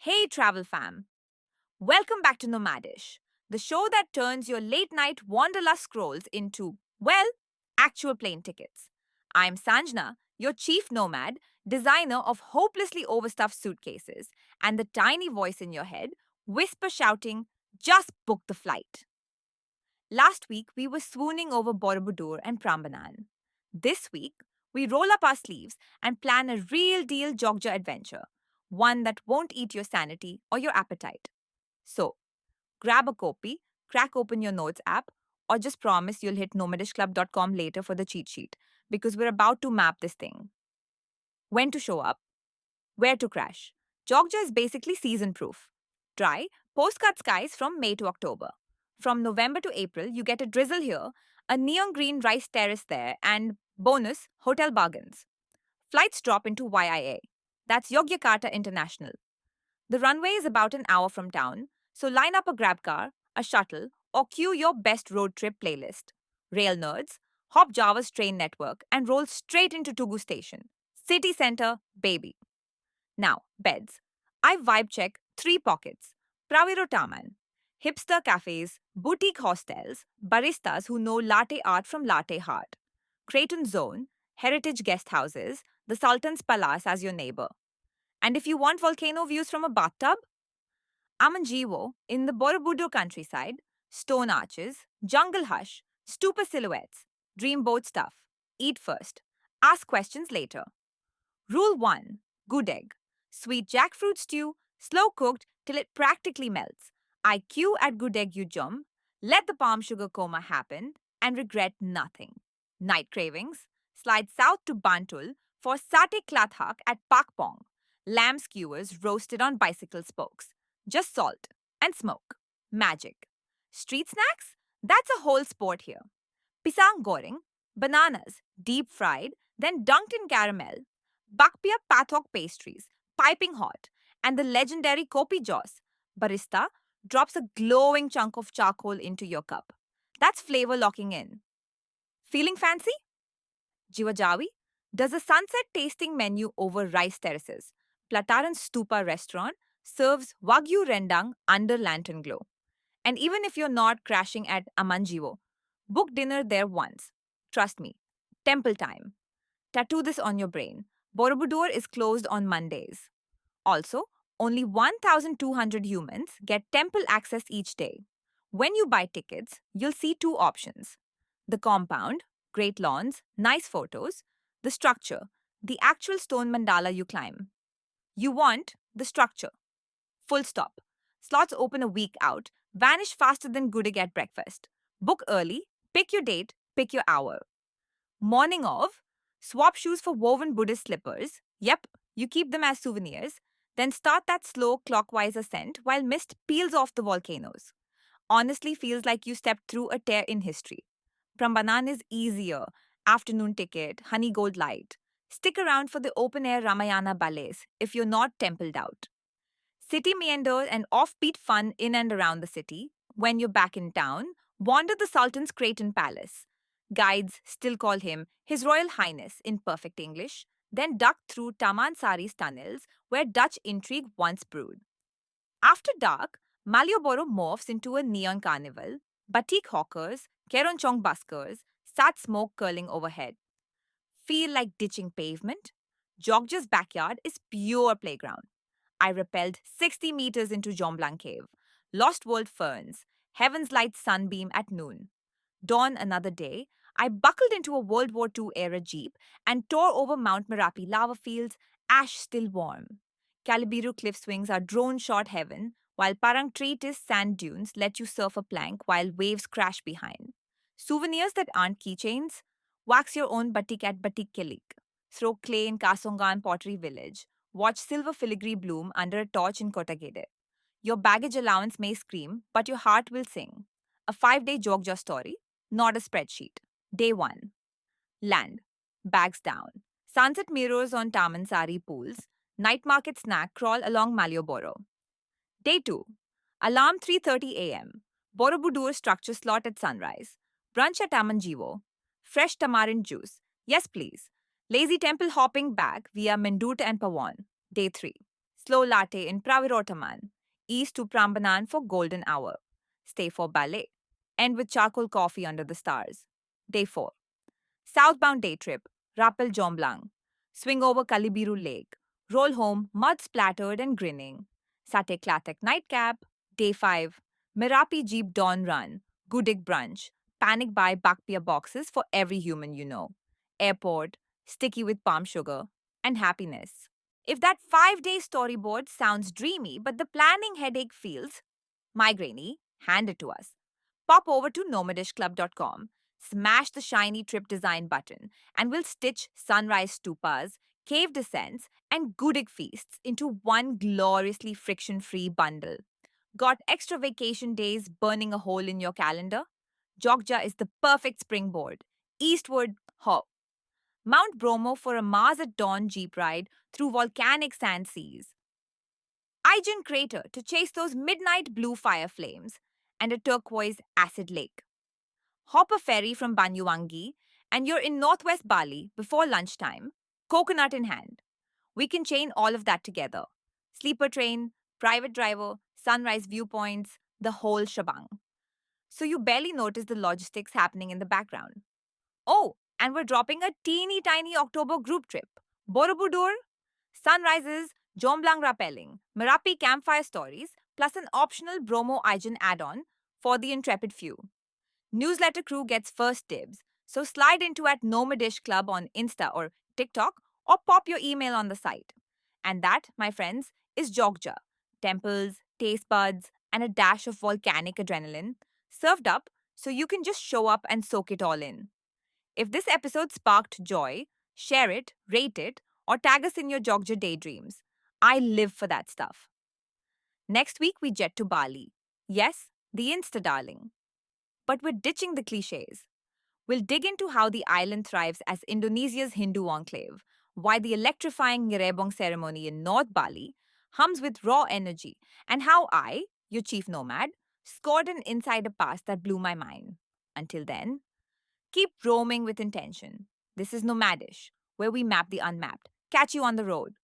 Hey, travel fam. Welcome back to Nomadish, the show that turns your late night wanderlust scrolls into, well, actual plane tickets. I'm Sanjana, your chief nomad, designer of hopelessly overstuffed suitcases, and the tiny voice in your head, whisper shouting, just book the flight. Last week, we were swooning over Borobudur and Prambanan. This week, we roll up our sleeves and plan a real deal Jogja adventure, one that won't eat your sanity or your appetite. So, grab a copy, crack open your notes app, or just promise you'll hit nomadishclub.com later for the cheat sheet because we're about to map this thing. When to show up, where to crash. Jogja is basically season proof. Dry, postcard skies from May to October. From November to April, you get a drizzle here, a neon green rice terrace there, and bonus, hotel bargains. Flights drop into YIA. That's Yogyakarta International. The runway is about an hour from town, so line up a grab car, a shuttle, or cue your best road trip playlist. Rail nerds, hop Java's train network and roll straight into Tugu Station. City center, baby. Now, beds. I vibe check three pockets. Praviro Taman. Hipster cafes, boutique hostels, baristas who know latte art from latte heart. Creighton Zone, heritage guest houses, the Sultan's Palace as your neighbor. And if you want volcano views from a bathtub, Amanjiwo in the Borobudur countryside, stone arches, jungle hush, stupa silhouettes, dreamboat stuff. Eat first. Ask questions later. Rule 1. Gudeg. Sweet jackfruit stew, slow cooked till it practically melts. IQ at Gudeg Yujum. Let the palm sugar coma happen and regret nothing. Night cravings. Slide south to Bantul for sate klathak at Pakpong. Lamb skewers roasted on bicycle spokes. Just salt and smoke. Magic. Street snacks? That's a whole sport here. Pisang goreng, bananas, deep fried, then dunked in caramel. Bakpia pathok pastries, piping hot. And the legendary kopi jaws. Barista drops a glowing chunk of charcoal into your cup. That's flavor locking in. Feeling fancy? Jiwajawi does a sunset tasting menu over rice terraces. Plataran Stupa restaurant serves Wagyu rendang under lantern glow. And even if you're not crashing at Amanjiwo, book dinner there once. Trust me. Temple time. Tattoo this on your brain. Borobudur is closed on Mondays. Also, only 1,200 humans get temple access each day. When you buy tickets, you'll see two options: the compound, great lawns, nice photos; the structure, the actual stone mandala you climb. You want the structure. Full stop. Slots open a week out, vanish faster than gudeg at breakfast. Book early, pick your date, pick your hour. Morning of, swap shoes for woven Buddhist slippers. Yep, you keep them as souvenirs. Then start that slow clockwise ascent while mist peels off the volcanoes. Honestly, feels like you stepped through a tear in history. Prambanan is easier. Afternoon ticket, honey gold light. Stick around for the open air Ramayana ballets if you're not templed out. City meanders and offbeat fun in and around the city. When you're back in town, wander the Sultan's Creighton Palace. Guides still call him His Royal Highness in perfect English, then duck through Taman Sari's tunnels where Dutch intrigue once brewed. After dark, Malioboro morphs into a neon carnival, batik hawkers, keronchong buskers, sad smoke curling overhead. Feel like ditching pavement? Jogja's backyard is pure playground. I rappelled 60 meters into Jomblang Cave, lost world ferns, heaven's light sunbeam at noon. Dawn another day, I buckled into a World War II era jeep and tore over Mount Merapi lava fields, ash still warm. Calibiru cliff swings are drone shot heaven, while Parang Treatise sand dunes let you surf a plank while waves crash behind. Souvenirs that aren't keychains? Wax your own batik at Batik Kelik. Throw clay in Kasongan Pottery Village. Watch silver filigree bloom under a torch in Kotagede. Your baggage allowance may scream, but your heart will sing. A 5-day Jogja story, not a spreadsheet. Day 1. Land. Bags down. Sunset mirrors on Tamansari pools. Night market snack crawl along Malioboro. Day 2. Alarm 3:30 a.m. Borobudur structure slot at sunrise. Brunch at Amanjiwo. Fresh tamarind juice. Yes, please. Lazy temple hopping back via Mendut and Pawan. Day 3. Slow latte in Pravirotaman. East to Prambanan for golden hour. Stay for ballet. End with charcoal coffee under the stars. Day 4. Southbound day trip. Rappel Jomblang. Swing over Kalibiru Lake. Roll home, mud splattered and grinning. Sate klathak nightcap. Day 5. Merapi Jeep Dawn Run. Gudeg brunch. Panic buy bakpia boxes for every human you know. Airport. Sticky with palm sugar. And happiness. If that 5 day storyboard sounds dreamy, but the planning headache feels migrainey, hand it to us. Pop over to nomadishclub.com, smash the shiny trip design button, and we'll stitch sunrise stupas, cave descents, and gudeg feasts into one gloriously friction free bundle. Got extra vacation days burning a hole in your calendar? Jogja is the perfect springboard. Eastward, hop. Mount Bromo for a Mars at dawn jeep ride through volcanic sand seas. Ijen Crater to chase those midnight blue fire flames, and a turquoise acid lake. Hop a ferry from Banyuwangi, and you're in northwest Bali before lunchtime, coconut in hand. We can chain all of that together. Sleeper train, private driver, sunrise viewpoints, the whole shebang. So you barely notice the logistics happening in the background. Oh, and we're dropping a teeny tiny October group trip. Borobudur, sunrises, Jomblang rappelling, Merapi campfire stories, plus an optional Bromo Ijen add-on for the intrepid few. Newsletter crew gets first dibs, so slide into at Nomadish Club on Insta or TikTok or pop your email on the site. And that, my friends, is Jogja. Temples, taste buds, and a dash of volcanic adrenaline served up so you can just show up and soak it all in. If this episode sparked joy, share it, rate it, or tag us in your Jogja daydreams. I live for that stuff. Next week, we jet to Bali. Yes, the Insta darling. But we're ditching the cliches. We'll dig into how the island thrives as Indonesia's Hindu enclave, why the electrifying Nyerebong ceremony in North Bali hums with raw energy, and how I, your chief nomad, scored an insider pass that blew my mind. Until then, keep roaming with intention. This is Nomadish, where we map the unmapped. Catch you on the road.